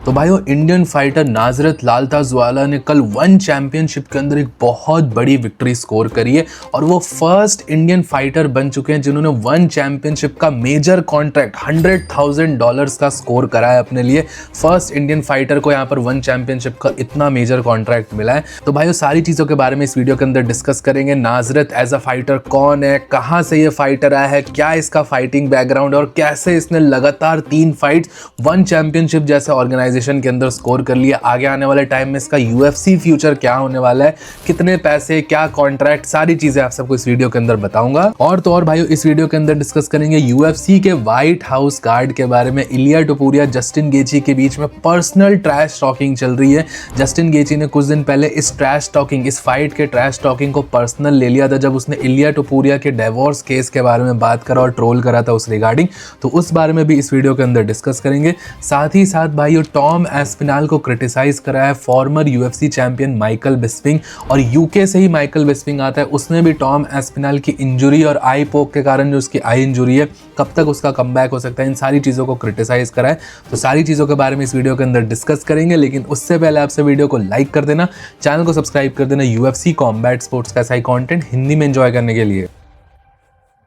तो भाइयों, Indian fighter नाजरत लालताजवाला ने कल वन चैंपियनशिप के अंदर एक बहुत बड़ी विक्ट्री स्कोर करी है और वो फर्स्ट इंडियन फाइटर बन चुके हैं जिन्होंने वन चैंपियनशिप का मेजर कॉन्ट्रैक्ट $100,000 का स्कोर करा है अपने लिए। फर्स्ट इंडियन फाइटर को यहाँ पर वन चैंपियनशिप का इतना मेजर कॉन्ट्रैक्ट मिला है। तो भाइयों, सारी चीज़ों के बारे में इस वीडियो के अंदर डिस्कस करेंगे। नाजरत एज अ फाइटर कौन है, कहाँ से ये फाइटर आया है, क्या इसका फाइटिंग बैकग्राउंड और कैसे इसने लगातार 3 फाइट्स वन चैंपियनशिप जैसे ऑर्गेनाइजेशन के अंदर स्कोर कर लिया। आगे आने वाले टाइम में इसका यूएफसी फ्यूचर क्या होने वाला है, कितने पैसे, क्या कॉन्ट्रैक्ट, सारी चीजें आप सबको इस वीडियो के अंदर बताऊंगा। और तो और भाइयों, इस वीडियो के अंदर डिस्कस करेंगे यूएफसी के व्हाइट हाउस गार्ड के बारे में। इलिया टोपुरिया, जस्टिन गेची के बीच में पर्सनल ट्रैश टॉकिंग चल रही है। जस्टिन गेची ने कुछ दिन पहले इस ट्रैश टॉकिंग, इस फाइट के ट्रैश टॉकिंग को पर्सनल ले लिया था जब उसने इलिया टोपुरिया के डिवोर्स केस के बारे में बात करा और ट्रोल करा था उस रिगार्डिंग। तो उस बारे में भी इस वीडियो के अंदर डिस्कस करेंगे। साथ ही साथ भाइयों, टॉम एस्पिनाल को क्रिटिसाइज करा है फॉर्मर यूएफसी चैंपियन माइकल बिस्पिंग, और यूके से ही माइकल बिस्पिंग आता है। उसने भी टॉम एस्पिनाल की इंजरी और आई पोक के कारण जो उसकी आई इंजरी है, कब तक उसका कमबैक हो सकता है, इन सारी चीज़ों को क्रिटिसाइज करा है। तो सारी चीज़ों के बारे में इस वीडियो के अंदर डिस्कस करेंगे, लेकिन उससे पहले आपसे वीडियो को लाइक कर देना, चैनल को सब्सक्राइब कर देना यूएफसी कॉम्बैट स्पोर्ट्स का ऐसा ही कॉन्टेंट हिंदी में एंजॉय करने के लिए।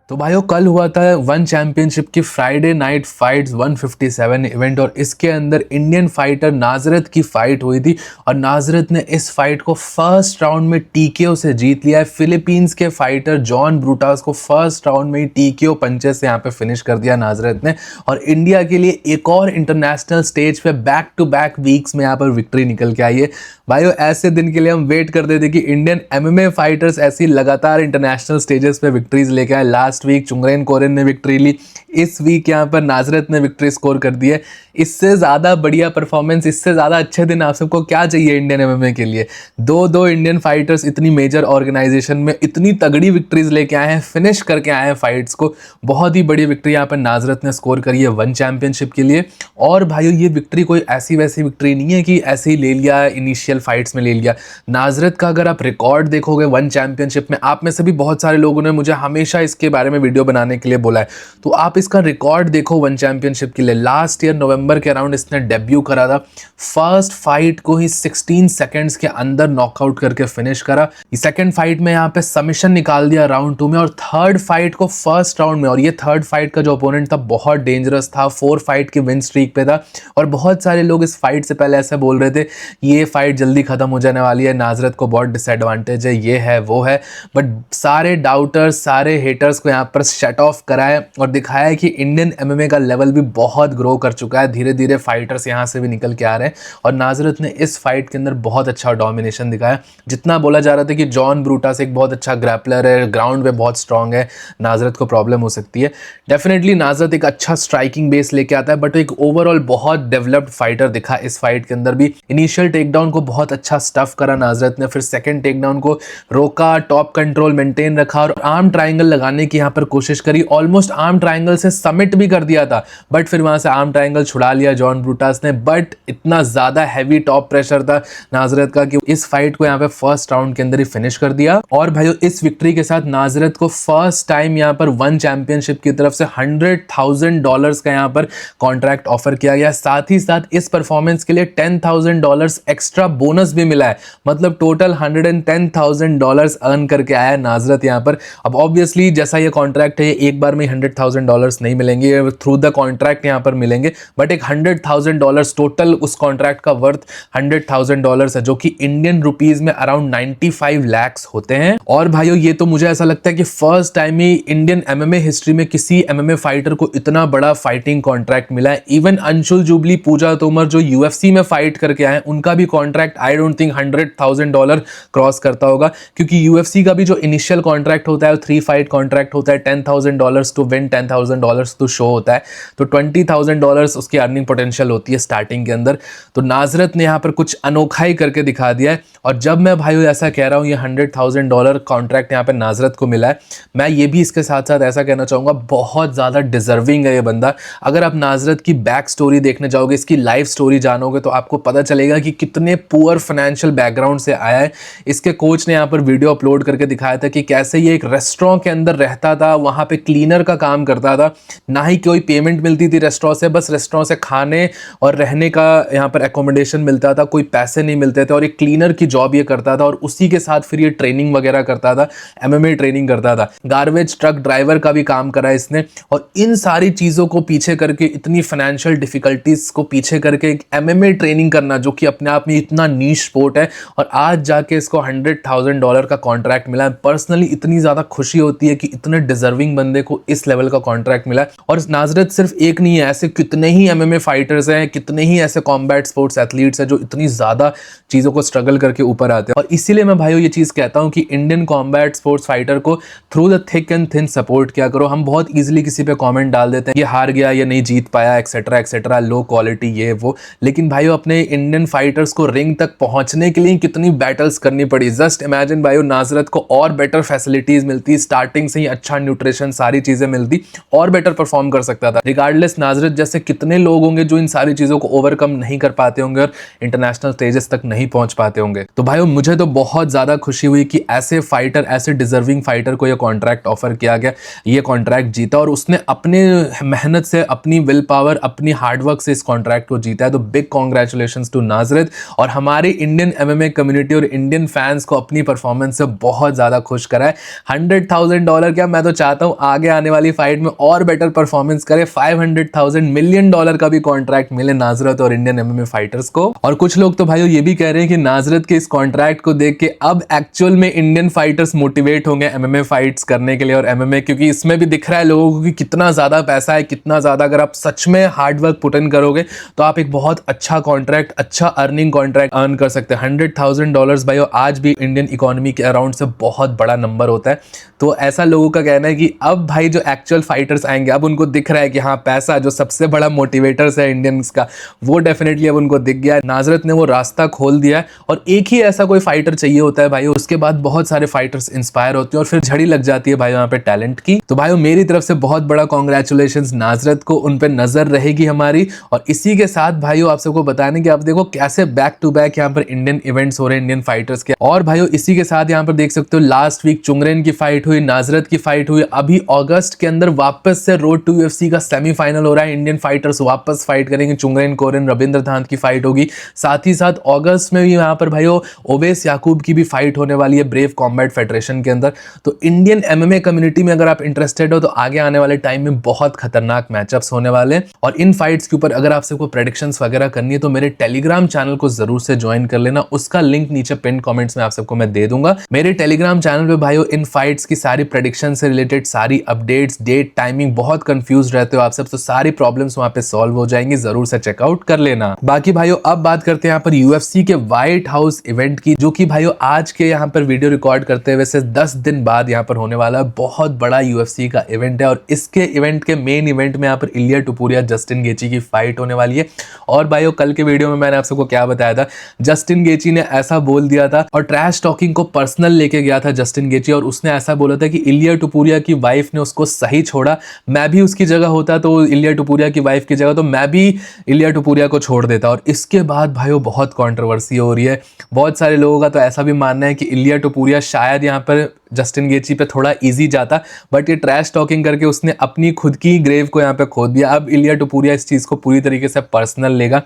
तो भाइयों, कल हुआ था वन चैंपियनशिप की फ्राइडे नाइट फाइट्स 157 इवेंट और इसके अंदर इंडियन फाइटर नाजरत की फाइट हुई थी और नाजरत ने इस फाइट को फर्स्ट राउंड में टीकेओ से जीत लिया है। फिलीपींस के फाइटर जॉन ब्रूटास को फर्स्ट राउंड में ही टीकेओ पंचेस से यहाँ पे फिनिश कर दिया नाजरत ने, और इंडिया के लिए एक और इंटरनेशनल स्टेज पे बैक टू बैक वीक्स में यहाँ पर विक्ट्री निकल के आई है। भाइयों, ऐसे दिन के लिए हम वेट करते थे कि इंडियन एमएमए फाइटर्स ऐसी लगातार इंटरनेशनल स्टेजेस पे विक्ट्रीज लेके आए। लास्ट वीक चुंगरेन कोरेन ने विक्ट्री ली, इस वीक यहाँ पर नाजरत ने विक्ट्री स्कोर कर दी है। इससे ज़्यादा बढ़िया परफॉर्मेंस, इससे ज़्यादा अच्छे दिन आप सबको क्या चाहिए इंडियन एमएमए के लिए। दो इंडियन फाइटर्स इतनी मेजर ऑर्गेनाइजेशन में इतनी तगड़ी विक्ट्रीज लेके आए हैं, फिनिश करके आए हैं फाइट्स को। बहुत ही बड़ी विक्ट्री यहाँ पर नाजरत ने स्कोर करी है वन चैंपियनशिप के लिए। और भाइयों, ये विक्ट्री कोई ऐसी वैसी विक्ट्री नहीं है कि ऐसे ही ले लिया, इनिशियल फाइट्स में ले लिया। नाजरत का अगर आप रिकॉर्ड देखोगे वन चैंपियनशिप में, आप में से भी बहुत सारे लोगों ने मुझे हमेशा इसके बारे में वीडियो बनाने के लिए बोला है, तो आप इसका रिकॉर्ड देखो वन चैंपियनशिप के लिए। लास्ट ईयर नवंबर के अराउंड इसने डेब्यू करा था, फर्स्ट फाइट को ही 16 सेकंड्स के अंदर नॉकआउट करके फिनिश करा। सेकंड फाइट में यहाँ पे सबमिशन निकाल दिया राउंड 2 में, और थर्ड फाइट को फर्स्ट राउंड में, और ये थर्ड फाइट का जो ओपोनेंट था बहुत डेंजरस था, 4 फाइट की विन स्ट्रीक पे था। और बहुत सारे लोग इस फाइट से पहले ऐसा बोल रहे थे ये फाइट जल्दी खत्म हो जाने वाली है, नाजरत को बहुत डिसएडवांटेज है, ये है वो है। बट सारे डाउटर्स, सारे हेटर्स को यहाँ पर शट ऑफ कराया और दिखाया है कि इंडियन एमएमए का लेवल भी बहुत ग्रो कर चुका है। धीरे धीरे फाइटर्स यहाँ से भी निकल के आ रहे हैं और नाजरत ने इस फाइट के अंदर बहुत अच्छा डोमिनेशन दिखाया। जितना बोला जा रहा था कि जॉन ब्रूटास एक बहुत अच्छा ग्रैपलर है, ग्राउंड पे बहुत स्ट्रांग है, नाजरत को प्रॉब्लम हो सकती है। डेफिनेटली नाजरत एक अच्छा स्ट्राइकिंग बेस लेके आता है, बट एक ओवरऑल बहुत डेवलप्ड फाइटर दिखा इस फाइट के अंदर भी। इनिशियल टेकडाउन को बहुत अच्छा स्टफ करा नाजरत ने, फिर सेकंड टेकडाउन को रोका, टॉप कंट्रोल मेंटेन रखा और आर्म ट्रायंगल लगाने की यहाँ पर कोशिश करी। ऑलमोस्ट आर्म ट्रायंगल से सबमिट भी कर दिया था, बट फिर वहां से आर्म ट्रायंगल छुड़ा लिया जॉन ब्रूटास ने। बट इतना ज्यादा हैवी टॉप प्रेशर था नाजरत का कि इस फाइट को यहाँ पे फर्स्ट राउंड के अंदर ही फिनिश कर दिया। और भाइयों, इस विक्ट्री के साथ नाजरत को फर्स्ट टाइम यहाँ पर वन चैंपियनशिप की तरफ से $100,000 का यहाँ पर कॉन्ट्रैक्ट ऑफर किया गया। साथ ही साथ इस परफॉर्मेंस के लिए $10,000 एक्स्ट्रा बोनस भी मिला है, मतलब टोटल $110,000 अर्न करके आया नाजरत यहाँ पर। अब ऑब्वियसली जैसा ये कॉन्ट्रैक्ट है, एक बार में $100,000 नहीं मिलेंगे, थ्रू द कॉन्ट्रैक्ट यहाँ पर मिलेंगे, बट एक $100,000 टोटल उस कॉन्ट्रैक्ट का वर्थ $100,000 है, जो कि इंडियन रुपीज में अराउंड 95 lakhs होते हैं। और भाइयों, ये तो मुझे ऐसा लगता है कि फर्स्ट टाइम ही इंडियन एमएमए हिस्ट्री में किसी एमएमए फाइटर को इतना बड़ा फाइटिंग कॉन्ट्रैक्ट मिला है। इवन अंशुल जुबली, पूजा तोमर जो यूएफसी में फाइट करके आए, उनका भी contract I don't think $100,000 cross करता होगा, क्योंकि यूएफसी का भी जो इनिशियल कॉन्ट्रैक्ट होता है 3 फाइट कॉन्ट्रैक्ट होता है, $10,000 टू विन, $10,000 टू शो होता है, तो $20,000 उसकी अर्निंग पोटेंशियल होती है स्टार्टिंग के अंदर। तो नाजरत ने यहाँ पर कुछ अनोखा ही करके दिखा दिया है। और जब मैं भाइयों ऐसा कह रहा हूँ ये $100,000 कॉन्ट्रैक्ट यहाँ पे नाजरत को मिला है, मैं ये भी इसके साथ साथ ऐसा कहना चाहूँगा बहुत ज़्यादा डिजर्विंग है ये बंदा। अगर आप नाजरत की बैक स्टोरी देखने जाओगे, इसकी लाइफ स्टोरी जानोगे, तो आपको पता चलेगा कि कितने पुअर फाइनेंशियल बैकग्राउंड से आया है। इसके कोच ने यहाँ पर वीडियो अपलोड करके दिखाया था कि कैसे ये एक रेस्टोरेंट के अंदर रहता रहता था, वहाँ पे क्लीनर का काम करता था, ना ही कोई पेमेंट मिलती थी रेस्टोरेंट से, बस रेस्टोरेंट से खाने और रहने का यहाँ पर एकोमोडेशन मिलता था, कोई पैसे नहीं मिलते थे, और एक क्लीनर की जॉब ये करता था और उसी के साथ फिर ये ट्रेनिंग वगैरह करता था, MMA ट्रेनिंग करता था, गार्बेज ट्रक ड्राइवर का भी काम करा इसने। और इन सारी चीज़ों को पीछे करके, इतनी फाइनेंशियल डिफिकल्टीज को पीछे करके एक MMA ट्रेनिंग करना, जो कि अपने आप में इतना नीश स्पोर्ट है, और आज जाके इसको $100,000 का कॉन्ट्रैक्ट मिला है। पर्सनली इतनी ज़्यादा खुशी होती है कि इतने डिजर्विंग बंदे को इस लेवल का कॉन्ट्रैक्ट मिला है। और नाजरत सिर्फ एक नहीं है, ऐसे कितने ही MMA फाइटर्स हैं, कितने ही ऐसे कॉम्बैट स्पोर्ट्स एथलीट्स हैं जो इतनी ज़्यादा चीज़ों को स्ट्रगल करके ऊपर आते हैं। और इसीलिए मैं भाइयों ये चीज़ कहता हूँ कि इंडियन कॉम्बैट स्पोर्ट्स फाइटर को through the thick and thin support किया करो। हम बहुत ईजिली किसी पे कमेंट डाल देते हैं, ये हार गया, ये नहीं जीत पाया, एक्सेट्रा एक्सेट्रा, लो क्वालिटी, ये वो। लेकिन भाइयों अपने इंडियन फाइटर्स को रिंग तक पहुंचने के लिए कितनी बैटल्स करनी पड़ी। जस्ट इमेजिन भाइयों, नाजरत को और बेटर फैसिलिटीज मिलती, स्टार्टिंग से ही अच्छा न्यूट्रिशन, सारी चीजें मिलती, और बेटर परफॉर्म कर सकता था। रिगार्डलेस नाजरत जैसे कितने लोग होंगे जो इन सारी चीजों को ओवरकम नहीं कर पाते होंगे और इंटरनेशनल स्टेजेस तक नहीं पहुंच पाते होंगे। तो भाइयों मुझे तो बहुत ज्यादा खुशी हुई कि ऐसे फाइटर, ऐसे डिजर्विंग फाइटर को यह कॉन्ट्रैक्ट ऑफर किया गया, ये कॉन्ट्रैक्ट जीता, और उसने अपने मेहनत से, अपनी विल पावर, अपनी हार्डवर्क से इस कॉन्ट्रैक्ट को जीता है। तो बिग कॉन्ग्रेचुलेशंस टू नाजरत, और हमारे इंडियन MMA कम्युनिटी और इंडियन फैंस को अपनी परफॉर्मेंस से बहुत ज्यादा खुश करा है। $100,000 क्या, मैं तो चाहता हूं आगे आने वाली फाइट में और बेटर परफॉर्मेंस करे, $500,000 मिलियन का भी कॉन्ट्रैक्ट मिले नाजरत और इंडियन MMA फाइटर्स को। और कुछ लोग तो भाइयों ये भी कह रहे हैं कि नाजरत के इस कॉन्ट्रैक्ट को देख के अब एक्चुअल में इंडियन फाइटर्स मोटिवेट होंगे MMA फाइट्स करने के लिए और MMA, क्योंकि इसमें भी दिख रहा है लोगों को कि कितना ज्यादा पैसा है, कितना ज्यादा अगर आप सच में हार्डवर्क पुट इन करोगे तो आप एक बहुत अच्छा कॉन्ट्रैक्ट, अच्छा अर्निंग कॉन्ट्रैक्ट अर्न कर सकते हैं। $100,000 भाइयों आज भी इंडियन इकोनॉमी के अराउंड से बहुत बड़ा नंबर होता है। तो ऐसा लोगों का कहना है कि अब भाई जो एक्चुअल फाइटर्स आएंगे, अब उनको दिख रहा है कि हाँ, पैसा जो सबसे बड़ा मोटिवेटर्स है इंडियंस का, वो डेफिनेटली अब उनको दिख गया है। नाजरत ने वो रास्ता खोल दिया है, और एक ही ऐसा कोई फाइटर चाहिए होता है भाई, उसके बाद बहुत सारे फाइटर्स इंस्पायर होते हैं और फिर झड़ी लग जाती है भाई यहाँ पे टैलेंट की। तो भाई मेरी तरफ से बहुत बड़ा कॉन्ग्रेचुलेशंस नाजरत को, उन पे नजर रहेगी हमारी। और इसी के साथ भाइयों आप सबको बताने कि आप देखो कैसे बैक टू बैक यहाँ पर इंडियन इवेंट्स हो रहे हैं इंडियन फाइटर्स के। और भाइयों इसी के साथ यहाँ पर देख सकते हो लास्ट वीक चुंगरेन की फाइट हुई, नाजरत की फाइट हुई, अभी अगस्त के अंदर वापस से रोड टू UFC का सेमीफाइनल हो रहा है, इंडियन फाइटर्स वापस फाइट करेंगे, चुंगरेन कोरेन रविंद्र धांत की फाइट होगी। साथ ही साथ अगस्त में भी यहाँ पर भाइयों ओवेस याकूब की भी फाइट होने वाली है ब्रेव कॉम्बैट फेडरेशन के अंदर। तो इंडियन MMA कम्युनिटी में अगर आप इंटरेस्टेड हो तो आगे आने वाले टाइम में बहुत खतरनाक मैचअप्स होने वाले हैं। और इन फाइट्स के ऊपर अगर आप सबको प्रेडिक्शंस वगैरह करनी है तो मेरे टेलीग्राम चैनल को जरूर से ज्वाइन कर लेना, उसका लिंक नीचे पिन कमेंट्स में आप सबको मैं दे दूंगा। मेरे टेलीग्राम चैनल पे भाइयों इन फाइट्स की सारी प्रेडिक्शन से रिलेटेड सारी अपडेट्स, डेट, टाइमिंग, बहुत कंफ्यूज रहते हो आप सब, तो सारी प्रॉब्लम्स वहां पे सॉल्व हो जाएंगी, जरूर से चेकआउट कर लेना। बाकी भाइयों अब बात करते हैं यहाँ पर UFC के व्हाइट हाउस इवेंट की, जो कि भाइयों आज के यहाँ पर वीडियो रिकॉर्ड करते हुए से 10 दिन बाद यहाँ पर होने वाला है। बहुत बड़ा UFC का इवेंट है, और इसके इवेंट के मेन इवेंट में यहाँ पर इलिया टुपुरिया जस्टिन गेची की फाइट होने वाली है। और भाइयों कल के वीडियो में मैंने आप सबको क्या बताया था, जस्टिन गेची ने ऐसा बोल दिया था और ट्रैश टॉकिंग को पर्सनल लेके गया था जस्टिन गेची, और उसने ऐसा बोला था कि इलिया टुपुरिया की वाइफ ने उसको सही छोड़ा, मैं भी उसकी जगह होता तो इलिया टुपुरिया की वाइफ की जगह तो मैं भी इलिया टुपुरिया को छोड़ देता। और इसके बाद भाइयों बहुत कंट्रोवर्सी हो रही है, बहुत सारे लोगों का तो ऐसा भी मानना है कि इलिया टुपुरिया शायद यहाँ पर जस्टिन गेची पे थोड़ा इजी जाता, बट ये ट्रैश टॉकिंग करके उसने अपनी खुद की ग्रेव को यहाँ पे खोद दिया। अब इलिया टुपुरिया इस चीज को पूरी तरीके से पर्सनल लेगा।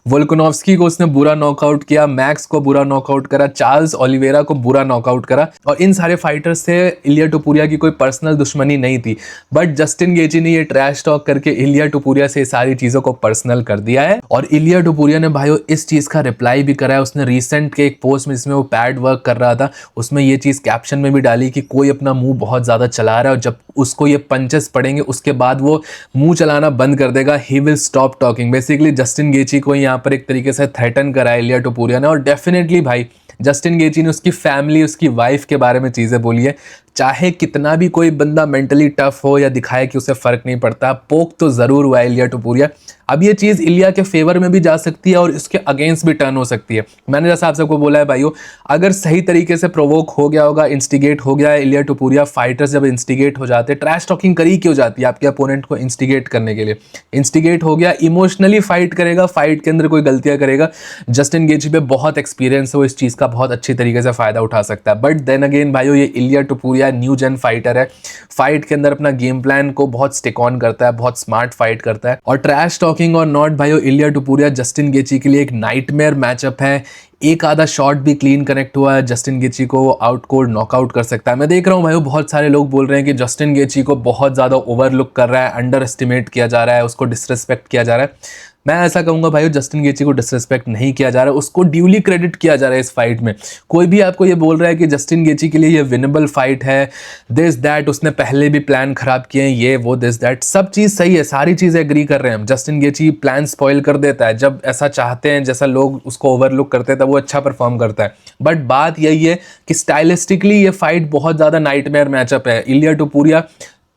वोल्कानोव्स्की को उसने बुरा नॉकआउट किया, मैक्स को बुरा नॉकआउट करा, चार्ल्स ओलिवेरा को बुरा नॉकआउट करा, और इन सारे फाइटर्स से इलिया टुपुरिया की कोई पर्सनल दुश्मनी नहीं थी, बट जस्टिन गेची ने ये ट्रैश टॉक करके इलिया टुपुरिया से सारी चीजों को पर्सनल कर दिया है। और इलिया टुपुरिया ने भाइयों इस चीज का रिप्लाई भी करा है, उसने रिसेंट के एक पोस्ट में जिसमें वो पैड वर्क कर रहा था, उसमें ये चीज कैप्शन में भी डाली कि कोई अपना मुंह बहुत ज्यादा चला रहा है और जब उसको ये पंचेस पड़ेंगे उसके बाद वो मुंह चलाना बंद कर देगा, he will stop talking. Basically Justin गेची को यहाँ पर एक तरीके से थ्रेटन करा है इलिया टुपुरिया ने। और डेफिनेटली भाई जस्टिन गेची ने उसकी फैमिली, उसकी वाइफ के बारे में चीजें बोली है। चाहे कितना भी कोई बंदा मेंटली टफ हो या दिखाए कि उसे फर्क नहीं पड़ता, पोक तो जरूर हुआ है इलिया टुपुरिया। अब ये चीज़ इलिया के फेवर में भी जा सकती है और इसके अगेंस्ट भी टर्न हो सकती है। मैंने जैसा आप सबको बोला है भाइयों, अगर सही तरीके से प्रोवोक हो गया होगा, इंस्टिगेट हो गया है इलिया टुपुरिया, फाइटर्स जब इंस्टिगेट हो जाते हैं, ट्रैश टॉकिंग करी क्यों जाती है आपके अपोनेंट को इंस्टिगेट करने के लिए। इंस्टिगेट हो गया, इमोशनली फाइट करेगा, फाइट के अंदर कोई गलतियां करेगा, जस्टिन गेची पे बहुत एक्सपीरियंस है, वो इस चीज़ का बहुत अच्छी तरीके से फायदा उठा सकता है। बट देन अगेन भाइयों, ये इलिया टुपुरिया न्यू जेन फाइटर है, फाइट के अंदर अपना गेम प्लान को बहुत स्टिक ऑन करता है, बहुत स्मार्ट फाइट करता है। और ट्रैश टॉकिंग और नॉट भाइयों, इलिया टुपुरिया जस्टिन गेची के लिए एक नाइटमेयर मैचअप है। एक आधा शॉट भी क्लीन कनेक्ट हुआ है, जस्टिन गेची को आउट कोल्ड नॉकआउट कर सकता है। मैं देख रहा हूँ भाइयों, बहुत सारे लोग बोल रहे हैं कि जस्टिन गेची को बहुत ज़्यादा ओवरलुक कर रहा है, अंडर एस्टिमेट किया जा रहा है, उसको डिसरिस्पेक्ट किया जा रहा है। मैं ऐसा कहूँगा भाइयों, जस्टिन गेची को डिसरिस्पेक्ट नहीं किया जा रहा है, उसको ड्यूली क्रेडिट किया जा रहा है इस फाइट में। कोई भी आपको ये बोल रहा है कि जस्टिन गेची के लिए ये विनेबल फाइट है, दिस दैट, उसने पहले भी प्लान खराब किए हैं, ये वो दिस दैट, सब चीज़ सही है, सारी चीज़ें एग्री कर रहे हैं हम। जस्टिन गेची प्लान स्पॉइल कर देता है, जब ऐसा चाहते हैं, जैसा लोग उसको ओवरलुक करते हैं, तब वो अच्छा परफॉर्म करता है। बट बात यही है कि स्टाइलिस्टिकली ये फाइट बहुत ज़्यादा नाइटमेयर मैचअप है। इलिया टुपुरिया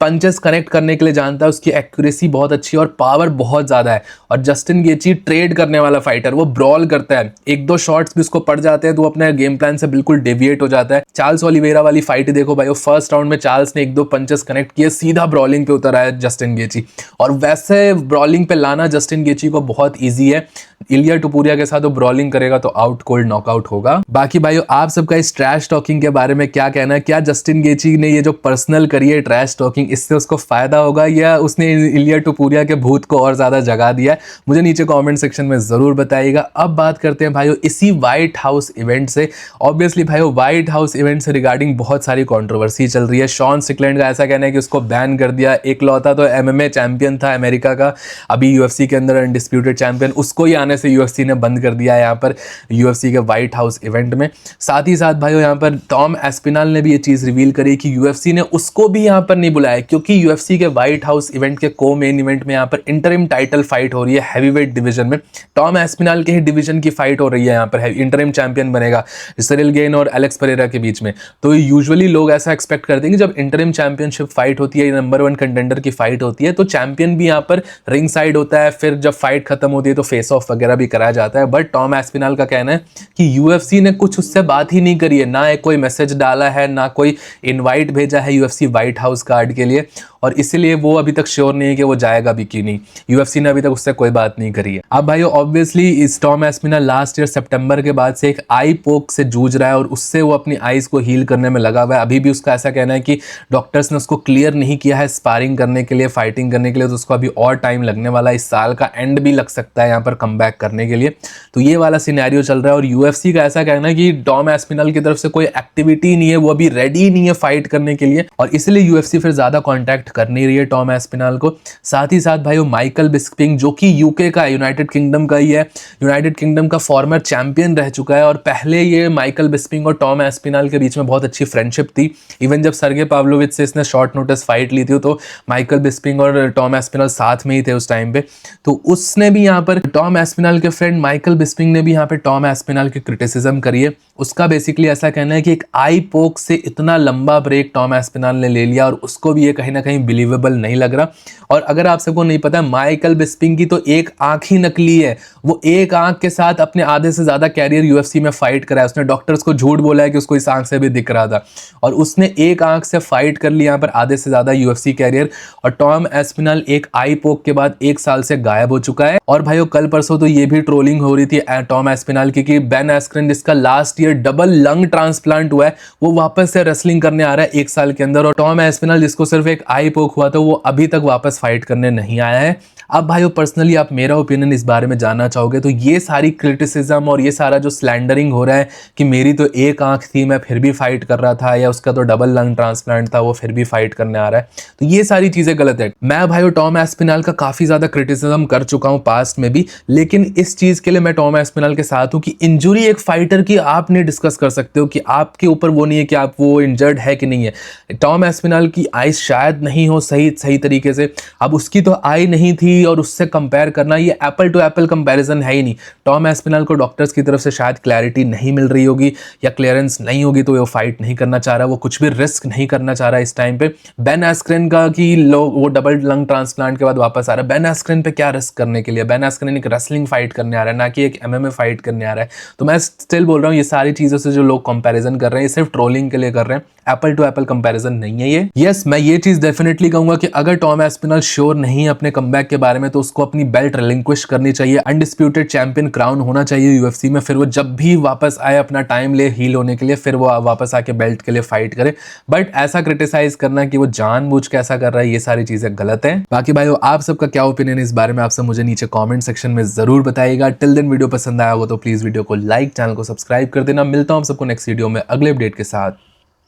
पंचेस कनेक्ट करने के लिए जानता है, उसकी एक्यूरेसी बहुत अच्छी है और पावर बहुत ज़्यादा है। और जस्टिन गेची ट्रेड करने वाला फाइटर, वो ब्रॉल करता है, एक दो शॉट्स भी उसको पड़ जाते हैं तो वो अपने गेम प्लान से बिल्कुल डेविएट हो जाता है। चार्ल्स ओलिवेरा वाली फाइट देखो भाई, फर्स्ट राउंड में चार्ल्स ने एक दो पंचेस कनेक्ट किए, सीधा ब्रॉलिंग पे उतर आया जस्टिन गेची। और वैसे ब्रॉलिंग पे लाना जस्टिन गेची को बहुत ईजी है। इलिया टुपुरिया के साथ वो ब्रॉलिंग करेगा तो आउट कोल्ड नॉकआउट होगा। बाकी भाइयों, आप सबका इस ट्रैश टॉकिंग के बारे में क्या कहना है? क्या जस्टिन गेची ने ये जो पर्सनल करी है ट्रैश टॉकिंग, इससे उसको फायदा होगा या उसने इलिया टुपुरिया के भूत को और ज्यादा जगा दिया है? मुझे नीचे कमेंट सेक्शन में जरूर बताइएगा। अब बात करते हैं भाइयों इसी व्हाइट हाउस इवेंट से। ऑब्वियसली भाइयों, व्हाइट हाउस इवेंट से रिगार्डिंग बहुत सारी कंट्रोवर्सी चल रही है। शॉन सिकलैंड का ऐसा कहना है कि उसको बैन कर दिया। एक लौता तो एमएमए चैंपियन था अमेरिका का, अभी यूएफसी के अंदर अनडिस्प्यूटेड चैंपियन, उसको ही आने से यूएफसी ने बंद कर दिया है यहाँ पर यूएफसी के व्हाइट हाउस इवेंट में। साथ ही साथ भाइयों, यहाँ पर टॉम एस्पिनल ने भी ये चीज रिवील करी कि यूएफसी ने उसको भी यहाँ पर नहीं बुलाया, क्योंकि यूएफसी के व्हाइट हाउस इवेंट के को मेन इवेंट में यहाँ पर इंटरिम टाइटल फाइट हो रही है हैवीवेट डिवीजन में। टॉम एस्पिनल के ही डिवीजन की फाइट हो रही है, यहाँ पर इंटरिम चैंपियन बनेगा सिरिल गेन और एलेक्स पेरेरा के बीच में। तो यूजुअली लोग ऐसा एक्सपेक्ट करते हैं कि जब इंटरिम चैंपियनशिप फाइट होती है, नंबर 1 कंटेंडर की फाइट होती है, तो चैंपियन भी यहाँ पर रिंग साइड होता है, फिर जब फाइट खत्म होती है तो फेस ऑफ वगैरह भी कराया जाता है। बट टॉम एस्पिनल का कहना है कि यूएफसी ने कुछ उससे बात ही नहीं करी है, ना कोई मैसेज डाला है, ना कोई इनवाइट भेजा है यूएफसी व्हाइट हाउस कार्ड के लिए, और इसीलिए वो अभी तक श्योर नहीं है कि वो जाएगा भी कि नहीं। यूएफसी ने अभी तक उससे कोई बात नहीं करी है। अब भाइयों, ऑब्वियसली इस टॉम एस्पिनल लास्ट ईयर सितंबर के बाद से एक आई पोक से जूझ रहा है और उससे वो अपनी आईज को हील करने में लगा हुआ है। अभी भी उसका ऐसा कहना है कि डॉक्टर्स ने उसको क्लियर नहीं किया है स्पारिंग करने के लिए, फाइटिंग करने के लिए, तो उसको अभी और टाइम लगने वाला है। इस साल का एंड भी लग सकता है यहाँ पर कमबैक करने के लिए। तो ये वाला सिनेरियो चल रहा है और यूएफसी का ऐसा कहना है कि टॉम एस्पिनल की तरफ से कोई एक्टिविटी नहीं है, वो अभी रेडी नहीं है फाइट करने के लिए, और इसलिए यूएफसी फिर ज्यादा कॉन्टैक्ट कर नहीं रही है टॉम एस्पिनल को। साथ ही साथ भाइयों, माइकल बिस्पिंग जो कि यूके का, यूनाइटेड किंगडम का ही है, यूनाइटेड किंगडम का फॉर्मर चैंपियन रह चुका है, और पहले ये माइकल बिस्पिंग और टॉम एस्पिनल के बीच में बहुत अच्छी फ्रेंडशिप थी। इवन जब सर्गे पाव्लोविच से इसने शॉर्ट नोटिस फाइट ली थी तो माइकल बिस्पिंग और टॉम एस्पिनल साथ में ही थे उस टाइम पे। तो उसने भी यहाँ पर टॉम एस्पिनल के फ्रेंड माइकल बिस्पिंग ने भी यहाँ पे टॉम एस्पिनल की क्रिटिसिज्म करी है। उसका बेसिकली ऐसा कहना है कि एक आई पोक से इतना लंबा ब्रेक टॉम एस्पिनल ने ले लिया और उसको भी ये कहीं ना कहीं बिलीवेबल नहीं लग रहा। और अगर आप सबको नहीं पता, माइकल बिस्पिंग की तो एक आंख ही नकली है। वो एक आंख के साथ अपने आधे से ज्यादा कैरियर यूएफसी में फाइट करा है। उसने डॉक्टर्स को झूठ बोला है कि उसको इस आंख से भी दिख रहा था, और उसने एक आंख से फाइट कर ली यहाँ पर आधे से ज्यादा यूएफसी कैरियर। और टॉम एस्पिनल एक आई पोक के बाद 1 साल से गायब हो चुका है। और भाइयों, कल परसों तो ये भी ट्रोलिंग हो रही थी टॉम एस्पिनल की कि बेन एस्क्रिन, जिसका last year double lung transplant हुआ है, वो वापस से रेसलिंग करने आ रहा है 1 साल के अंदर। और टॉम एस्पिनल, जिसको सिर्फ एक आई पोक हुआ था, वो अभी तक वापस फाइट करने नहीं आया है। अब भाइयों, पर्सनली आप मेरा ओपिनियन इस बारे में जानना चाहोगे तो ये सारी क्रिटिसिज्म और ये सारा जो स्लैंडरिंग हो रहा है कि मेरी तो एक आंख थी, मैं फिर भी फाइट कर रहा था, या उसका तो डबल लंग ट्रांसप्लांट था, वो फिर भी फाइट करने आ रहा है, तो ये सारी चीजें गलत है। मैं भाइयों टॉम एस्पिनल का काफी ज्यादा क्रिटिसिज्म कर चुका हूं पास्ट में भी, लेकिन इस चीज के लिए मैं टॉम एस्पिनल के साथ हूं कि इंजुरी एक फाइटर की आप नहीं डिस्कस कर सकते हो, कि आपके ऊपर वो नहीं है कि आप वो इंजर्ड है कि नहीं है। टॉम एस्पिनल की आईज शायद नहीं हो सही तरीके से, अब उसकी तो आई नहीं थी, थी और उससे कंपेयर करना, ये एप्पल टू एप्पल कंपैरिजन है ही नहीं। टॉम एस्पिनल को डॉक्टर्स की तरफ से शायद क्लैरिटी नहीं मिल रही होगी या क्लियरेंस नहीं होगी, तो वो फाइट नहीं करना चाह रहा, वो कुछ भी रिस्क नहीं करना चाह रहा इस टाइम पे। बेन एस्क्रेन का कि लोग वो डबल लंग ट्रांसप्लांट के बाद वापस आ रहा है, बेन एस्क्रेन पे क्या रिस्क करने के लिए? बेन एस्क्रेन एक रेसलिंग फाइट करने आ रहा है, ना कि एक एमएमए फाइट करने आ रहा है। तो मैं स्टिल बोल रहा हूँ, ये सारी चीज़ों से जो लोग कंपैरिजन कर रहे हैं, ये सिर्फ ट्रोलिंग के लिए कर रहे हैं, एप्पल टू एप्पल कंपैरिजन नहीं है ये। यस, मैं ये चीज़ डेफिनेटली कहूंगा कि अगर टॉम एस्पिनल श्योर नहीं है अपने कमबैक के बारे में, तो उसको अपनी बेल्ट रिलिंक्विश करनी चाहिए, अनडिस्प्यूटेड चैंपियन क्राउन होना चाहिए यूएफसी में। फिर वो जब भी वापस आए, अपना टाइम ले हील होने के लिए, फिर वो वापस आके बेल्ट के लिए फाइट करे। बट ऐसा क्रिटिसाइज करना कि वो जानबूझ के ऐसा कर रहा है, ये सारी चीजें गलत है। बाकी भाइयों, आप सबका क्या ओपिनियन है इस बारे में, आप सब मुझे नीचे कमेंट सेक्शन में जरूर बताइएगा। टिल देन वीडियो पसंद आया हो तो प्लीज वीडियो को लाइक, चैनल को सब्सक्राइब कर देना। मिलता हूं आप सबको नेक्स्ट वीडियो में अगले अपडेट के साथ।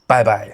Bye bye.